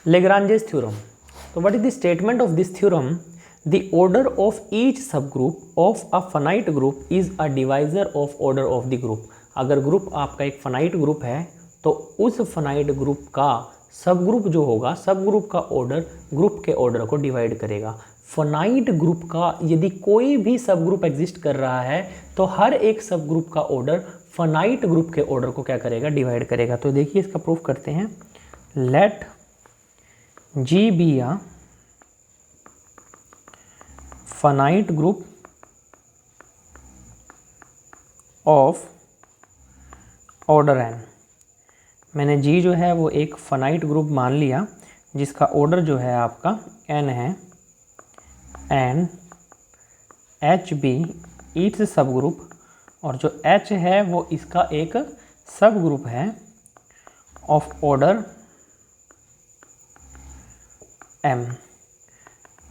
Lagrange's theorem. तो what is the statement of this theorem? The order of each subgroup of a finite group is a divisor of order of the group. अगर group आपका एक finite group है तो उस finite group का सब group जो होगा, सब ग्रुप का ऑर्डर ग्रुप के ऑर्डर को डिवाइड करेगा। फाइनाइट ग्रुप का यदि कोई भी सब ग्रुप एग्जिस्ट कर रहा है तो हर एक सब ग्रुप का ऑर्डर फाइनाइट ग्रुप के ऑर्डर को क्या करेगा? डिवाइड करेगा। तो देखिए इसका प्रूफ करते हैं। Let G be a finite group of order n। मैंने जी जो है वो एक फाइनाइट ग्रुप मान लिया जिसका ऑर्डर जो है आपका n है, एंड एच बी ईच सब ग्रुप, और जो h है वो इसका एक सब ग्रुप है ऑफ ऑर्डर m।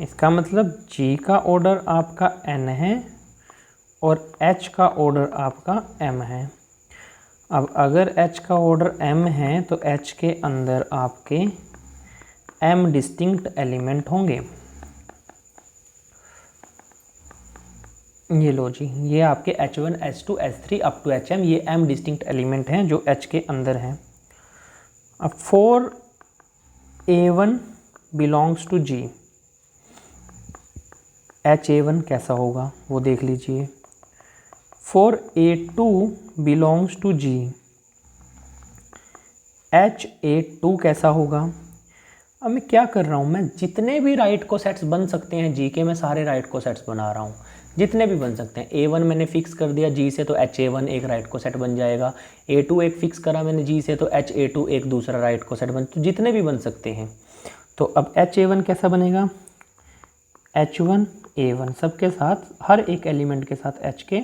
इसका मतलब g का ऑर्डर आपका n है और h का ऑर्डर आपका m है। अब अगर h का ऑर्डर m है तो h के अंदर आपके m डिस्टिंक्ट एलिमेंट होंगे। ये लो जी, ये आपके h1, h2, h3 up to hm, ये m डिस्टिंक्ट एलिमेंट हैं जो h के अंदर हैं। अब for a1 belongs to g, ha1 कैसा होगा वो देख लीजिए। For a2 belongs to g, ha2 कैसा होगा? अब मैं क्या कर रहा हूँ, मैं जितने भी राइट को सेट्स बन सकते हैं जी के, मैं सारे राइट को सेट्स बना रहा हूँ, जितने भी बन सकते हैं। a1 मैंने फिक्स कर दिया जी से तो ha1 एक राइट को सेट बन जाएगा। a2 एक फिक्स करा मैंने जी से तो ha2 एक दूसरा राइट को सेट बन, तो जितने भी बन सकते हैं। तो अब ha1 कैसा बनेगा? h1 a1 सबके साथ, हर एक एलिमेंट के साथ h के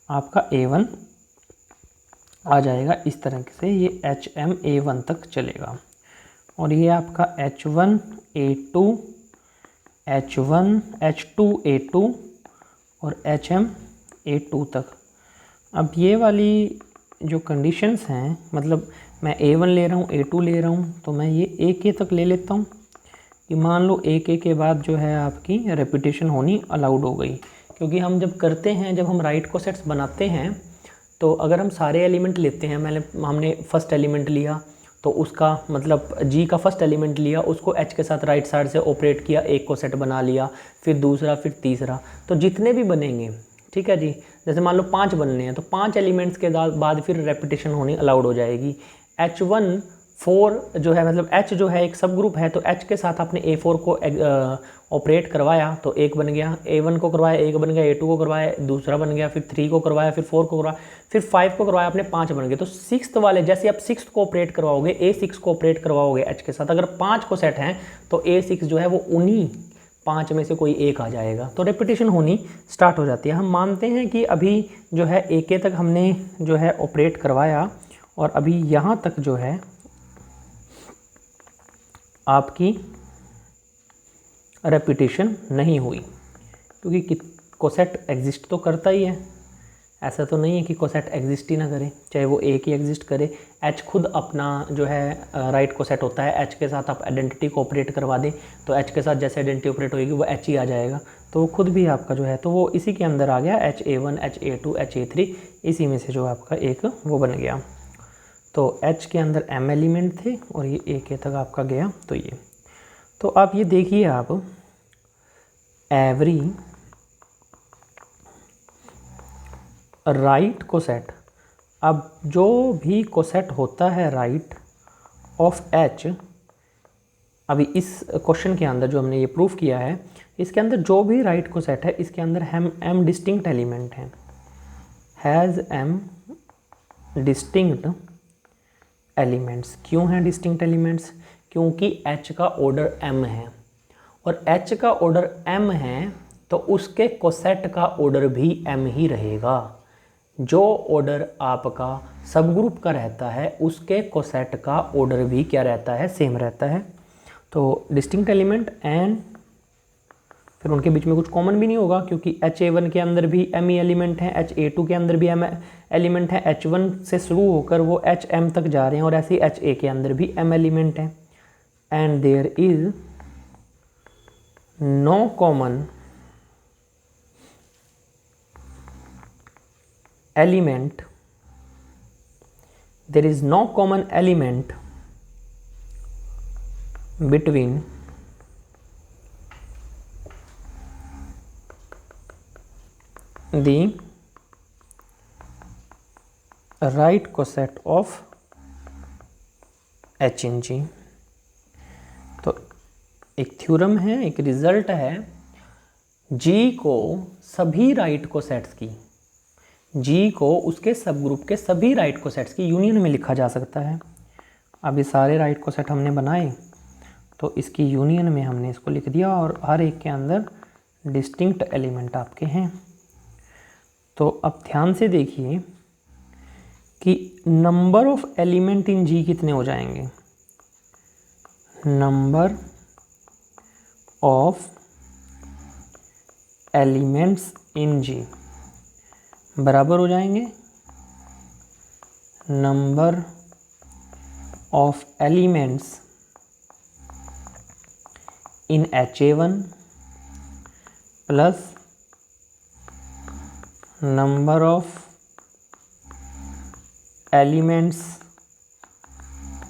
आपका a1 आ जाएगा। इस तरह से ये hm a1 तक चलेगा। और ये आपका h1 a2 h1 h2 a2 और hm a2 तक। अब ये वाली जो कंडीशंस हैं, मतलब मैं a1 ले रहा हूँ, a2 ले रहा हूँ, तो मैं ये ak तक ले लेता हूँ कि मान लो ak के बाद जो है आपकी रेपिटेशन होनी अलाउड हो गई। क्योंकि हम जब करते हैं, जब हम राइट को सेट्स बनाते हैं, तो अगर हम सारे एलिमेंट लेते हैं, हमने फर्स्ट एलिमेंट लिया तो उसका मतलब जी का फर्स्ट एलिमेंट लिया, उसको एच के साथ राइट साइड से ऑपरेट किया, एक को सेट बना लिया, फिर दूसरा, फिर तीसरा, तो जितने भी बनेंगे, ठीक है जी, जैसे मान लो 5 बनने हैं तो 5 एलिमेंट्स के बाद फिर रेपिटेशन होनी अलाउड हो जाएगी। h1 4 जो है, मतलब h जो है एक सब ग्रुप है, तो h के साथ आपने a4 को ऑपरेट करवाया तो एक बन गया, a1 को करवाया एक बन गया, a2 को करवाया दूसरा बन गया, फिर 3 को करवाया, फिर 4 को करवाया, फिर 5 को करवाया, आपने 5 बन गए। तो 6th वाले, जैसे आप 6th को ऑपरेट करवाओगे, a6 को ऑपरेट करवाओगे h के साथ, अगर 5 को सेट हैं तो a6 जो है वो उन्हीं 5 में से कोई एक आ जाएगा, तो रेपिटेशन होनी स्टार्ट हो जाती है। हम मानते हैं कि अभी जो है ak तक हमने जो है ऑपरेट करवाया और अभी यहाँ तक जो है आपकी रेपिटेशन नहीं हुई, क्योंकि कोसेट एग्जिस्ट तो करता ही है। ऐसा तो नहीं है कि कोसेट एग्जिस्ट ही ना करे, चाहे वो एक ही एग्जिस्ट करे। एच खुद अपना जो है राइट कोसेट होता है, एच के साथ आप आइडेंटिटी को ऑपरेट करवा दें तो एच के साथ जैसे आइडेंटिटी ऑपरेट होगी वो एच ही आ जाएगा, तो वो खुद भी आपका जो है तो वो इसी के अंदर आ गया, ha1 ha2 ha3, इसी में से जो आपका एक वो बन गया। तो h के अंदर m एलिमेंट थे और ये ak तक आपका गया। तो ये, तो आप ये देखिए, आप एवरी राइट कोसेट, अब जो भी कोसेट होता है राइट ऑफ h, अभी इस क्वेश्चन के अंदर जो हमने ये प्रूफ किया है, इसके अंदर जो भी राइट कोसेट है इसके अंदर हम m डिस्टिंक्ट एलिमेंट हैं, हैज़ m डिस्टिंक्ट एलिमेंट्स। क्यों हैं डिस्टिंक्ट एलिमेंट्स? क्योंकि h का ऑर्डर m है, और h का ऑर्डर m है तो उसके कोसेट का ऑर्डर भी m ही रहेगा। जो ऑर्डर आपका सब ग्रुप का रहता है उसके कोसेट का ऑर्डर भी क्या रहता है? सेम रहता है। तो डिस्टिंक्ट एलिमेंट एंड फिर उनके बीच में कुछ कॉमन भी नहीं होगा, क्योंकि ha1 के अंदर भी m ही एलिमेंट हैं, ha2 के अंदर भी m एलिमेंट हैं, h1 से शुरू होकर वो hm तक जा रहे हैं, और ऐसे ही ha के अंदर भी m एलिमेंट हैं। and there is no common element, there is no common element between the right coset of H in G। तो एक थ्योरम है, एक रिजल्ट है, G को सभी राइट कोसेट्स की, G को उसके सब ग्रुप के सभी राइट कोसेट्स की यूनियन में लिखा जा सकता है। अब ये सारे राइट कोसेट हमने बनाए तो इसकी यूनियन में हमने इसको लिख दिया और हर एक के अंदर डिस्टिंक्ट एलिमेंट आपके हैं। तो अब ध्यान से देखिए कि number of element in G कितने हो जाएंगे, number of elements in G बराबर हो जाएंगे number of elements in HA1 plus number of elements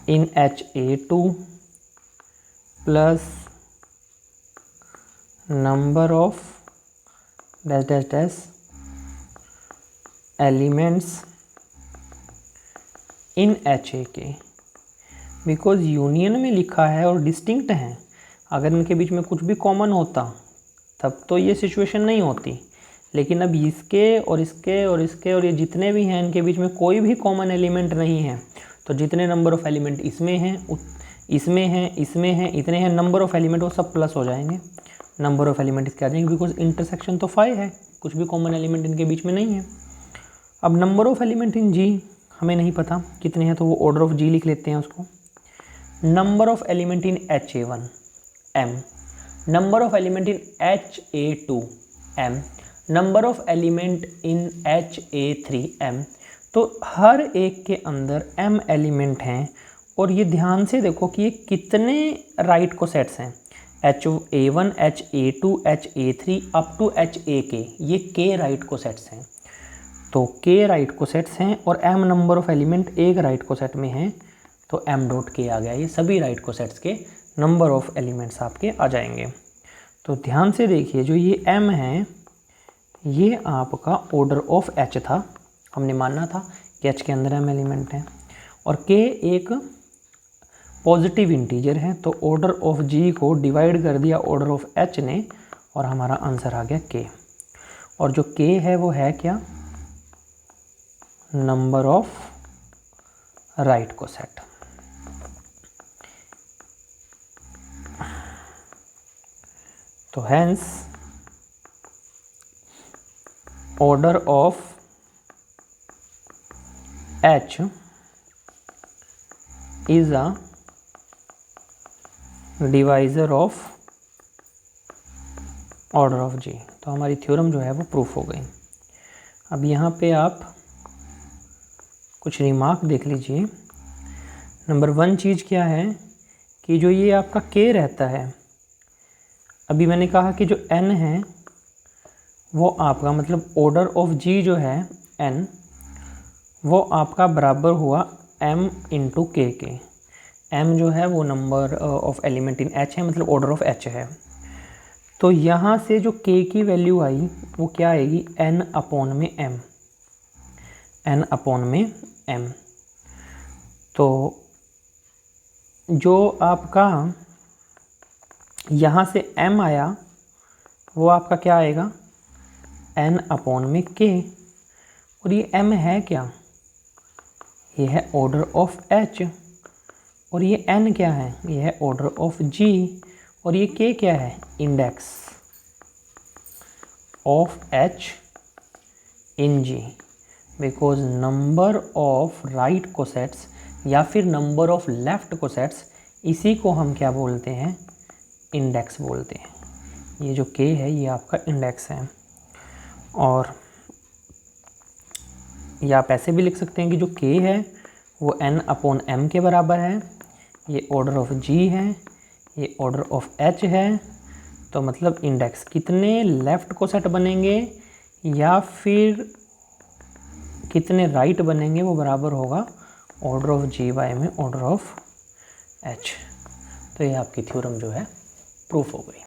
in HA2 plus number of dash dash dash elements in HA because union में लिखा है और डिस्टिंक्ट हैं। अगर इनके बीच में कुछ भी कॉमन होता तब तो ये सिचुएशन नहीं होती, लेकिन अब इसके और इसके और इसके और ये जितने भी हैं इनके बीच में कोई भी कॉमन एलिमेंट नहीं है, तो जितने नंबर ऑफ एलिमेंट इसमें हैं, इसमें हैं, इतने हैं नंबर ऑफ एलिमेंट वो सब प्लस हो जाएंगे, नंबर ऑफ एलिमेंट इसके आ जाएंगे बिकॉज इंटरसेक्शन तो 5 है, कुछ भी कॉमन एलिमेंट इनके बीच में नहीं है। अब number of element in G हमें नहीं पता कितने हैं, तो वो ऑर्डर ऑफ G लिख लेते हैं उसको। Number of element in HA1 M, number of element in HA2 M, number of element in HA3 M। तो हर एक के अंदर M एलिमेंट हैं और ये ध्यान से देखो कि ये कितने राइट कोसेट्स हैं, HA1 HA2 HA3 up to HAK, ये K राइट कोसेट्स हैं। तो K राइट कोसेट्स हैं और M नंबर ऑफ एलिमेंट एक राइट कोसेट में हैं, तो M डॉट K आ गया। ये सभी राइट कोसेट्स के नंबर ऑफ एलिमेंट्स आपके आ जाएंगे। तो ध्यान से देखिए जो ये M है ये आपका ऑर्डर ऑफ H था, हमने माना था कि H के अंदर M एलिमेंट हैं, और K एक पॉजिटिव इंटीजर है, तो ऑर्डर ऑफ G को डिवाइड कर दिया ऑर्डर ऑफ H ने और हमारा आंसर आ गया K। और जो K है वो है क्या, नंबर ऑफ राइट कोसेट। तो hence order of H is a divisor of order of G। तो हमारी थ्योरम जो है वो प्रूफ हो गई। अब यहाँ पे आप कुछ रिमार्क देख लीजिए। नंबर 1 चीज़ क्या है कि जो ये आपका K रहता है, अभी मैंने कहा कि जो N है वो आपका मतलब ऑर्डर ऑफ G जो है N वो आपका बराबर हुआ M इंटू K के। M जो है वो number of element in H है, मतलब ऑर्डर ऑफ H है। तो यहाँ से जो K की वैल्यू आई वो क्या आएगी, N अपॉन में M, N अपॉन में M। तो जो आपका यहाँ से M आया वो आपका क्या आएगा, N अपॉन में K। और ये M है क्या, ये है ऑर्डर ऑफ H, और ये N क्या है, ये है ऑर्डर ऑफ G, और ये K क्या है, index of H in G। Because number of right cosets या फिर नंबर ऑफ लेफ्ट कोसेट्स, इसी को हम क्या बोलते हैं, इंडेक्स बोलते हैं। ये जो K है ये आपका इंडेक्स है। और या आप ऐसे भी लिख सकते हैं कि जो K है वो N अपॉन M के बराबर है, ये ऑर्डर ऑफ जी है, ये ऑर्डर ऑफ एच है, तो मतलब इंडेक्स कितने लेफ़्ट को सेट बनेंगे या फिर कितने राइट बनेंगे वो बराबर होगा ऑर्डर ऑफ जी बाय में ऑर्डर ऑफ एच। तो ये आपकी थ्योरम जो है प्रूफ हो गई।